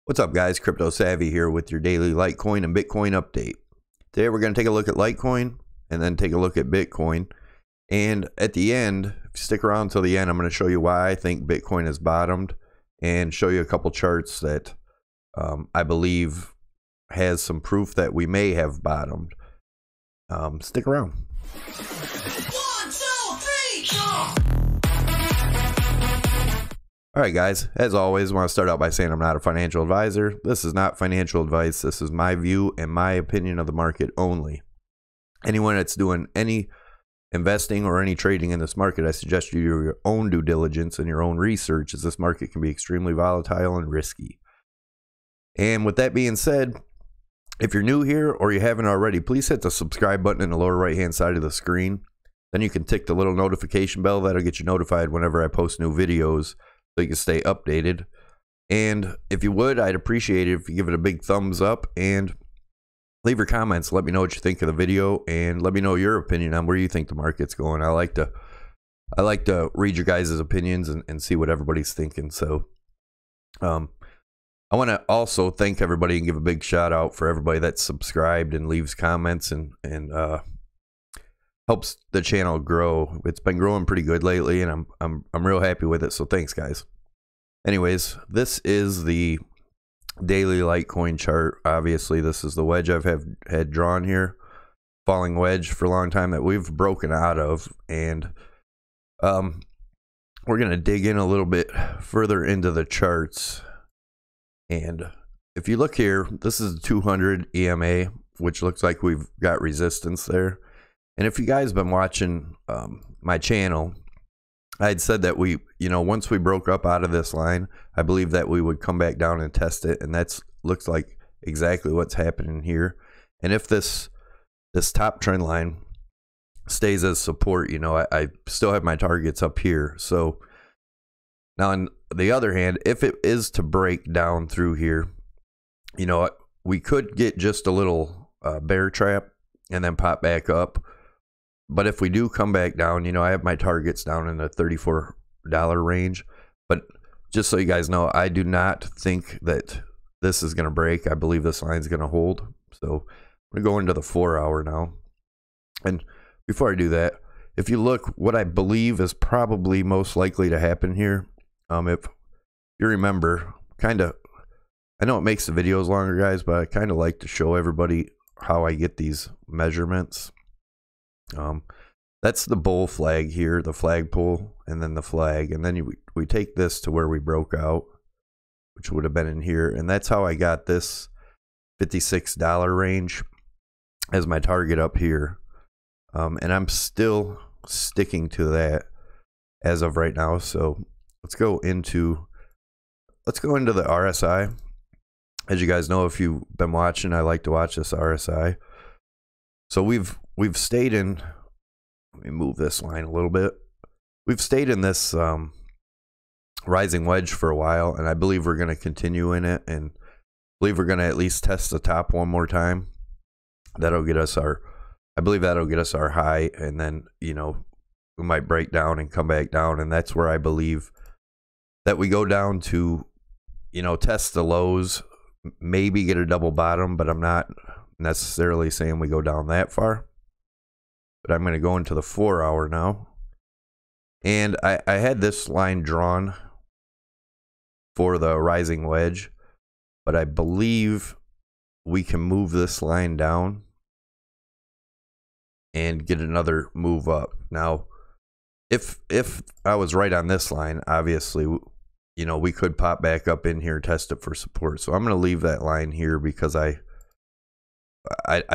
What's up, guys? Crypto Savvy here with your daily Litecoin and Bitcoin update. Today we're going to take a look at Litecoin and then take a look at Bitcoin. And at the end, if you stick around till the end, I'm going to show you why I think Bitcoin has bottomed and show you a couple charts that I believe has some proof that we may have bottomed. Stick around. 1, 2, 3, jump! Alright guys, as always, I want to start out by saying I'm not a financial advisor. This is not financial advice. This is my view and my opinion of the market only. Anyone that's doing any investing or any trading in this market, I suggest you do your own due diligence and your own research, as this market can be extremely volatile and risky. And with that being said, if you're new here or you haven't already, please hit the subscribe button in the lower right hand side of the screen. Then you can tick the little notification bell. That'll get you notified whenever I post new videos, so you can stay updated. And if you would, I'd appreciate it if you give it a big thumbs up and leave your comments. Let me know what you think of the video and let me know your opinion on where you think the market's going. I like to read your guys' opinions and see what everybody's thinking. So I want to also thank everybody and give a big shout out for everybody that's subscribed and leaves comments and helps the channel grow. It's been growing pretty good lately, and I'm real happy with it. So thanks, guys. Anyways, this is the daily Litecoin chart. Obviously, this is the wedge I've had drawn here, falling wedge for a long time that we've broken out of, and we're gonna dig in a little bit further into the charts. And if you look here, this is the 200 EMA, which looks like we've got resistance there. And if you guys have been watching my channel, I had said that once we broke up out of this line, I believe that we would come back down and test it, and that's looks like exactly what's happening here. And if this top trend line stays as support, I still have my targets up here. So now on the other hand, if it is to break down through here, we could get just a little bear trap and then pop back up. But if we do come back down, I have my targets down in the $34 range. But just so you guys know, I do not think that this is going to break. I believe this line is going to hold. So I'm going to go into the 4 hour now. And before I do that, if you look, what I believe is probably most likely to happen here, if you remember, I know it makes the videos longer, guys, but I kind of like to show everybody how I get these measurements. That's the bull flag here, the flagpole, and then the flag, and then we take this to where we broke out, which would have been in here, and that's how I got this $56 range as my target up here. And I'm still sticking to that as of right now. So let's go into the RSI. As you guys know, if you've been watching, I like to watch this RSI. So we've stayed in, let me move this line a little bit. We've stayed in this rising wedge for a while, and I believe we're going to continue in it, and believe we're going to at least test the top one more time. I believe that'll get us our high, and then, we might break down and come back down, and that's where I believe that we go down to, test the lows, maybe get a double bottom, but I'm not necessarily saying we go down that far. But I'm going to go into the 4 hour now, and I had this line drawn for the rising wedge, but I believe we can move this line down and get another move up. Now if I was right on this line, obviously we could pop back up in here, test it for support. So I'm going to leave that line here because I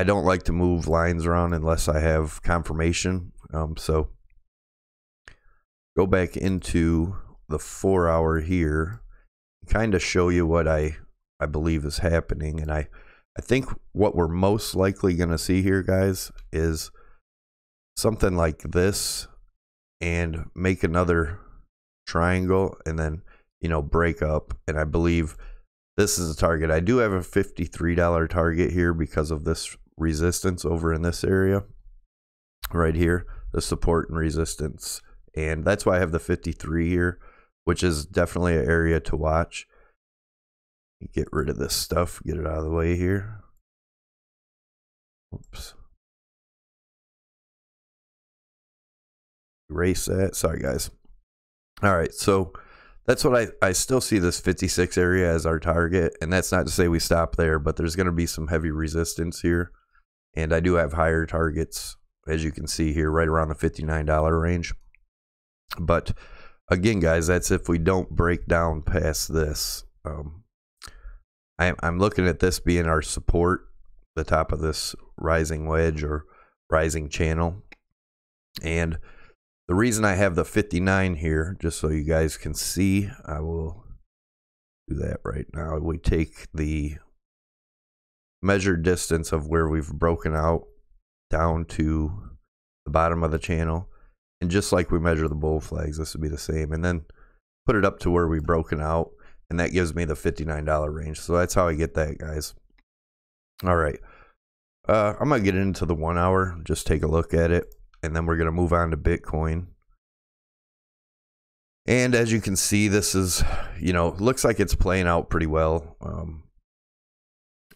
don't like to move lines around unless I have confirmation. So go back into the 4 hour here, kind of show you what I believe is happening. And I think what we're most likely going to see here, guys, is something like this and make another triangle and then, break up. And I believe this is a target. I do have a $53 target here because of this resistance over in this area right here, the support and resistance. And that's why I have the 53 here, which is definitely an area to watch. get rid of this stuff, get it out of the way here. Oops. Erase that. Sorry, guys. All right, so that's what I still see this 56 area as our target, and that's not to say we stop there, but there's going to be some heavy resistance here, and I do have higher targets, as you can see here, right around the $59 range. But again, guys, that's if we don't break down past this. I'm looking at this being our support, the top of this rising wedge or rising channel, and the reason I have the 59 here, just so you guys can see, I will do that right now. We take the measured distance of where we've broken out down to the bottom of the channel. And just like we measure the bull flags, this would be the same. And then put it up to where we've broken out. And that gives me the $59 range. So that's how I get that, guys. All right. I'm going to get into the 1 hour. Just take a look at it. And then we're going to move on to Bitcoin. And as you can see, this is, looks like it's playing out pretty well.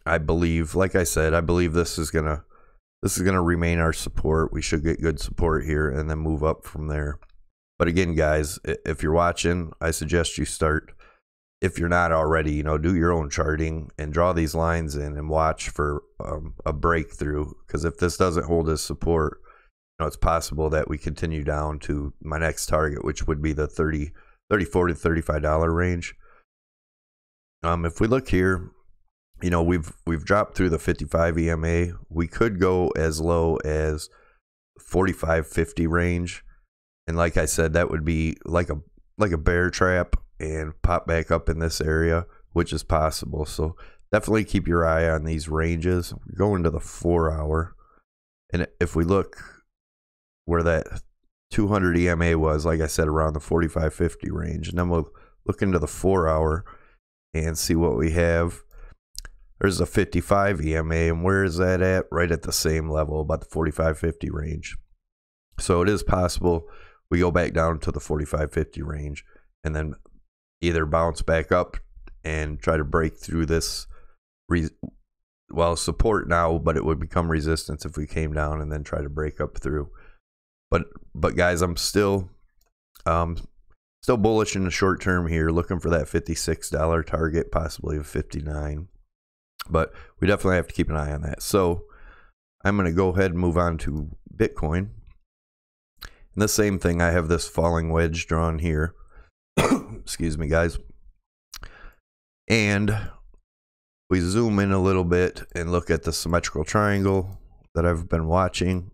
I believe, like I said, I believe this is gonna remain our support. We should get good support here and then move up from there. But again, guys, if you're watching, I suggest you start, if you're not already, do your own charting and draw these lines in and watch for a breakthrough. Because if this doesn't hold as support, it's possible that we continue down to my next target, which would be the $34 to $35 range. If we look here, we've dropped through the 55 EMA. We could go as low as 45.50 range, and like I said, that would be like a bear trap and pop back up in this area, which is possible. So definitely keep your eye on these ranges. We're going to the 4 hour, and if we look where that 200 EMA was, like I said, around the 45.50 range. And then we'll look into the 4 hour and see what we have. There's a 55 EMA, and where is that at? Right at the same level, about the 45.50 range. So it is possible we go back down to the 45.50 range and then either bounce back up and try to break through this support now, but it would become resistance if we came down and then try to break up through. But guys, I'm still bullish in the short term here, looking for that $56 target, possibly a 59. But we definitely have to keep an eye on that. So I'm going to go ahead and move on to Bitcoin. And the same thing, I have this falling wedge drawn here. Excuse me, guys. And we zoom in a little bit and look at the symmetrical triangle that I've been watching.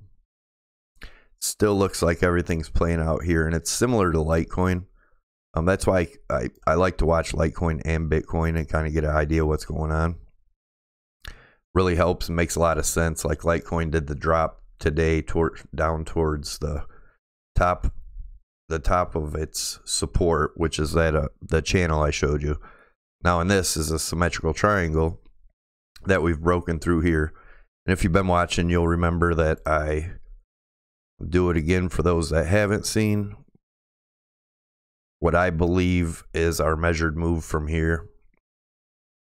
Still looks like everything's playing out here, and it's similar to Litecoin. That's why I like to watch Litecoin and Bitcoin and kind of get an idea what's going on. Really helps and makes a lot of sense. Like Litecoin did the drop today down towards the top of its support, which is the channel I showed you. Now, in this is a symmetrical triangle that we've broken through here. And if you've been watching, you'll remember that I do it again for those that haven't seen. What I believe is our measured move from here.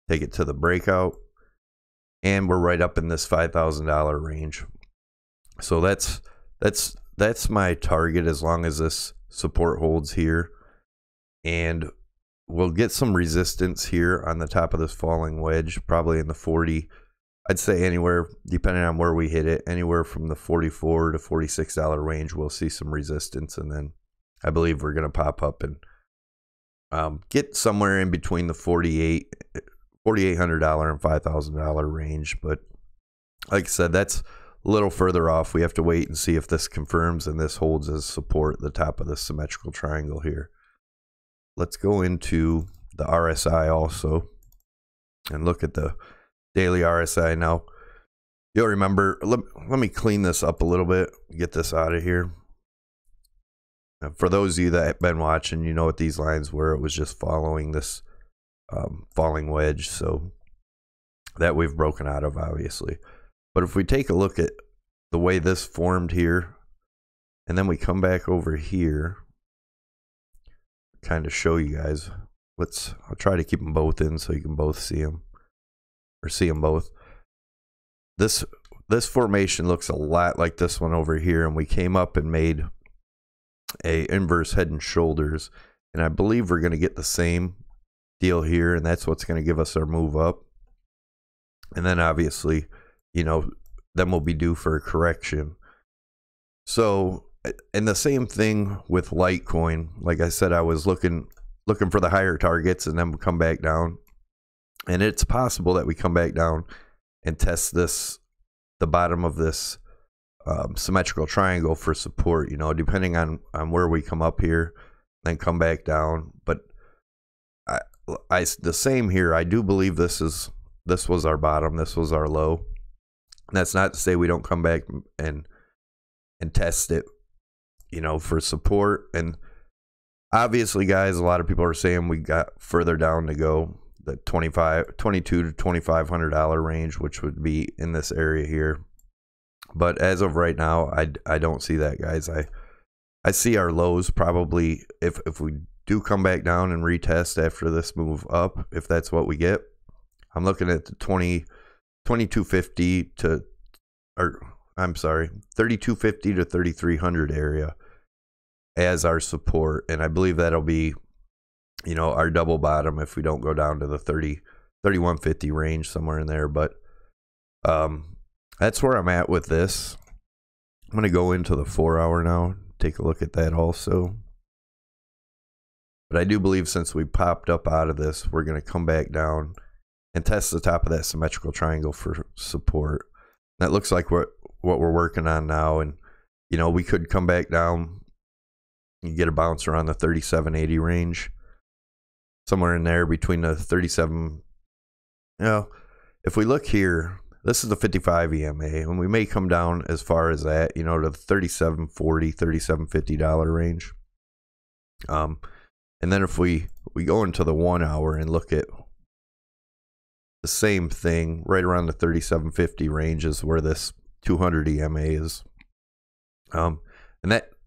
Take it to the breakout. And we're right up in this $5,000 range. So that's my target as long as this support holds here. And we'll get some resistance here on the top of this falling wedge, probably in the 40. I'd say anywhere, depending on where we hit it, anywhere from the $44 to $46 range, we'll see some resistance. And then I believe we're going to pop up and get somewhere in between the $4,800 and $5,000 range. But like I said, that's a little further off. We have to wait and see if this confirms and this holds as support at the top of the symmetrical triangle here. Let's go into the RSI also and look at the daily RSI. Now, you'll remember, let me clean this up a little bit, get this out of here. For those of you that have been watching, you know what these lines were. It was just following this falling wedge, so that we've broken out of, obviously. But if we take a look at the way this formed here, and then we come back over here, kind of show you guys I'll try to keep them both in so you can both see them, or see them both. This formation looks a lot like this one over here, and we came up and made a inverse head and shoulders, and I believe we're going to get the same deal here, and that's what's going to give us our move up. And then obviously, you know, then we'll be due for a correction. So, and the same thing with Litecoin. Like I said, I was looking for the higher targets, and then we'll come back down. And it's possible that we come back down and test the bottom of this symmetrical triangle for support, you know, depending on where we come up here, then come back down. But the same here. I do believe this was our bottom, this was our low. And that's not to say we don't come back and test it, you know, for support. And obviously, guys, a lot of people are saying we got further down to go, the $22 to $2,500 range, which would be in this area here. But as of right now, I don't see that, guys. I see our lows probably, if we do come back down and retest after this move up, if that's what we get, I'm looking at the 2250 to, or I'm sorry, 3250 to 3300 area as our support. And I believe that'll be, you know, our double bottom if we don't go down to the 3150 range, somewhere in there. But that's where I'm at with this. I'm going to go into the 4 hour now, take a look at that also. But I do believe since we popped up out of this, we're going to come back down and test the top of that symmetrical triangle for support. That looks like what we're working on now. And, you know, we could come back down and get a bounce around the 3780 range, somewhere in there between the 37. You know, if we look here, this is the 55 EMA, and we may come down as far as that, you know, to the $37.40, $37.50 range. And then if we go into the 1 hour and look at the same thing, right around the 37.50 range is where this 200 EMA is. And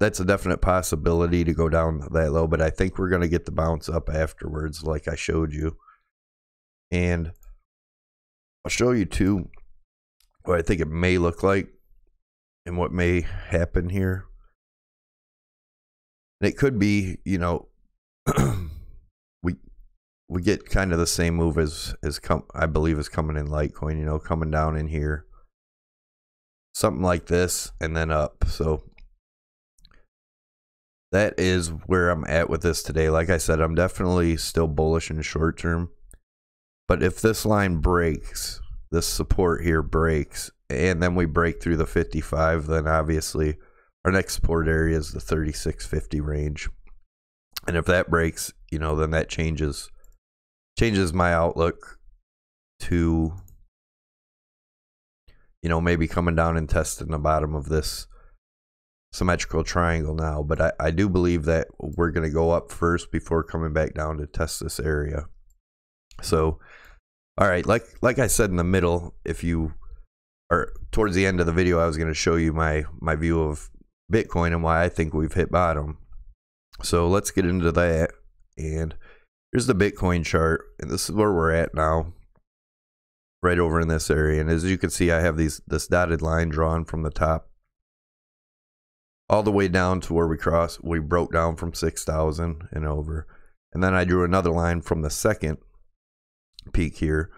that's a definite possibility to go down that low, but I think we're going to get the bounce up afterwards, like I showed you. And I'll show you too what I think it may look like and what may happen here. And it could be, you know, we get kind of the same move as I believe is coming in Litecoin, you know, coming down in here, something like this, and then up. So that is where I'm at with this today. Like I said, I'm definitely still bullish in the short term, but if this line breaks, this support here breaks, and then we break through the 55, then obviously our next support area is the 3650 range. And if that breaks, you know, then that changes my outlook to, you know, maybe coming down and testing the bottom of this symmetrical triangle now. But I do believe that we're going to go up first before coming back down to test this area. So, all right, like I said in the middle, if you are towards the end of the video, I was going to show you my view of Bitcoin and why I think we've hit bottom. So let's get into that. And here's the Bitcoin chart, and this is where we're at now, right over in this area. And as you can see, I have this dotted line drawn from the top all the way down to where we broke down from 6,000 and over. And then I drew another line from the second peak here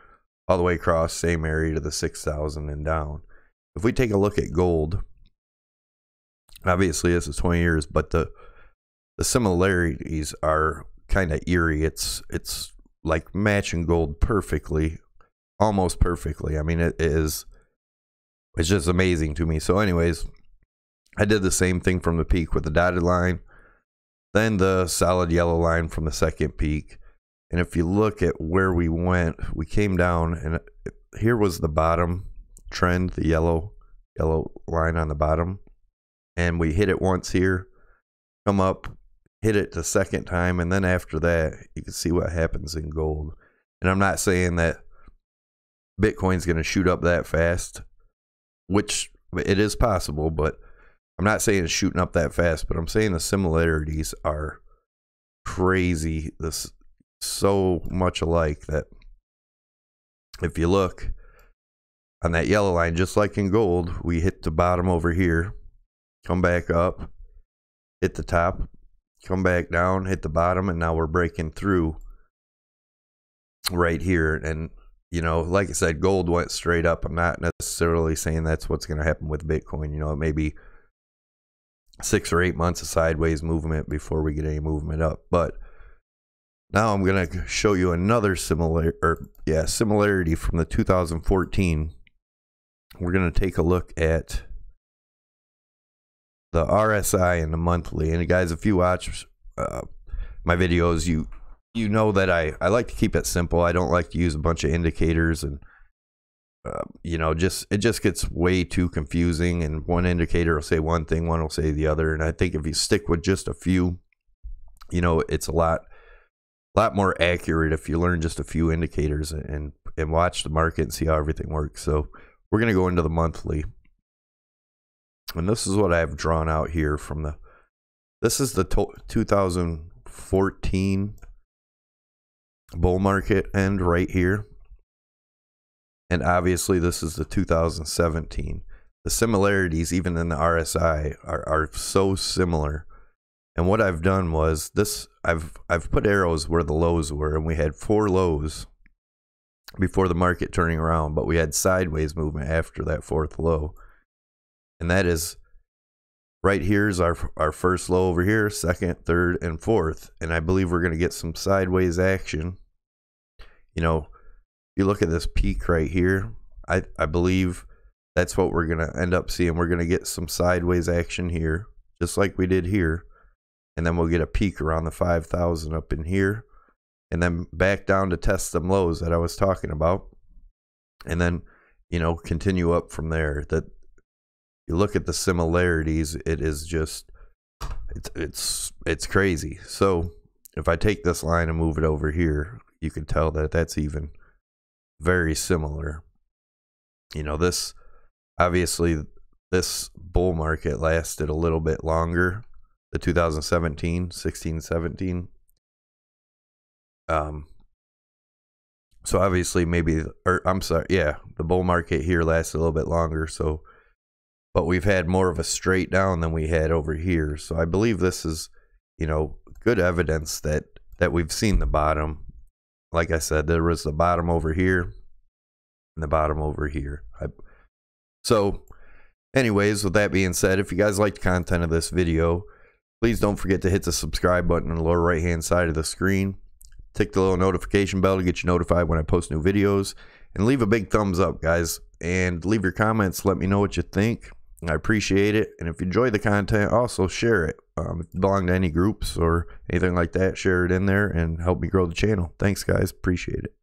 all the way across, same area, to the 6,000 and down. If we take a look at gold, obviously this is 20 years, but the similarities are kind of eerie. It's like matching gold perfectly, almost perfectly. I mean, it's just amazing to me. So anyways, I did the same thing from the peak with the dotted line, then the solid yellow line from the second peak. And if you look at where we went, we came down, and here was the bottom trend, the yellow line on the bottom, and we hit it once here, come up, hit it the second time, and then after that, you can see what happens in gold. And I'm not saying that Bitcoin's going to shoot up that fast, which it is possible, but I'm not saying it's shooting up that fast, but I'm saying the similarities are crazy. so much alike that if you look on that yellow line, just like in gold, we hit the bottom over here, come back up, hit the top, come back down, hit the bottom, and now we're breaking through right here. And you know, like I said, gold went straight up. I'm not necessarily saying that's what's going to happen with Bitcoin. You know, it may be 6 or 8 months of sideways movement before we get any movement up. But now I'm going to show you another similarity from the 2014. We're going to take a look at the RSI and the monthly. And guys, if you watch my videos, you know that I like to keep it simple. I don't like to use a bunch of indicators, and you know, it just gets way too confusing, and one indicator will say one thing, one will say the other. And I think if you stick with just a few, you know, it's a lot more accurate if you learn just a few indicators and watch the market and see how everything works. So we're going to go into the monthly, and this is what I have drawn out here from this is the 2014 bull market end right here, and obviously this is the 2017. The similarities even in the RSI are so similar. And what I've done was this, I've put arrows where the lows were, and we had 4 lows before the market turning around, but we had sideways movement after that 4th low. And that is right here is our first low over here, 2nd, 3rd, and 4th. And I believe we're going to get some sideways action. You know, if you look at this peak right here, I believe that's what we're going to end up seeing. We're going to get some sideways action here, just like we did here. And then we'll get a peak around the 5,000 up in here. And then back down to test them lows that I was talking about. And then, you know, continue up from there. That you look at the similarities, it is just, it's crazy. So if I take this line and move it over here, you can tell that that's even very similar. You know, this, obviously this bull market lasted a little bit longer, the 2017, 16, 17. So obviously maybe, or I'm sorry, yeah, the bull market here lasted a little bit longer. So, but we've had more of a straight down than we had over here. So I believe this is, you know, good evidence that we've seen the bottom. Like I said, there was the bottom over here and the bottom over here. So anyways, with that being said, if you guys like the content of this video, please don't forget to hit the subscribe button on the lower right hand side of the screen. Tick the little notification bell to get you notified when I post new videos. And leave a big thumbs up, guys. And leave your comments. Let me know what you think. I appreciate it. And if you enjoy the content, also share it. If you belong to any groups or anything like that, share it in there and help me grow the channel. Thanks, guys. Appreciate it.